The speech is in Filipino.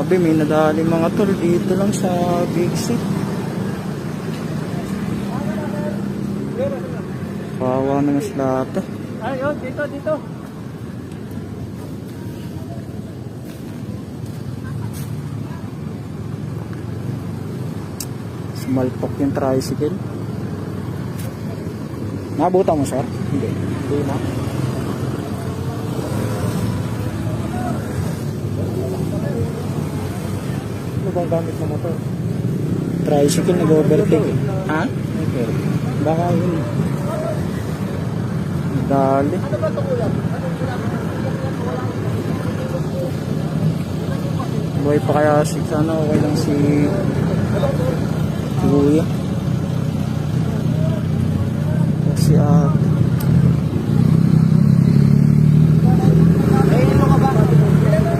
Grabe, may nadali mga tol dito lang sa Big C. Kawawa naman sila ate. Ayun, dito. Sumalpok yung tricycle. Nabutan mo, sir? Hindi. Hindi na. Ano bang gamit ng motor? Tricycle nag-overtake. Ha? Okay. Baka yun. Dali. Buhay pa kaya si sana okay lang si Kuya. Si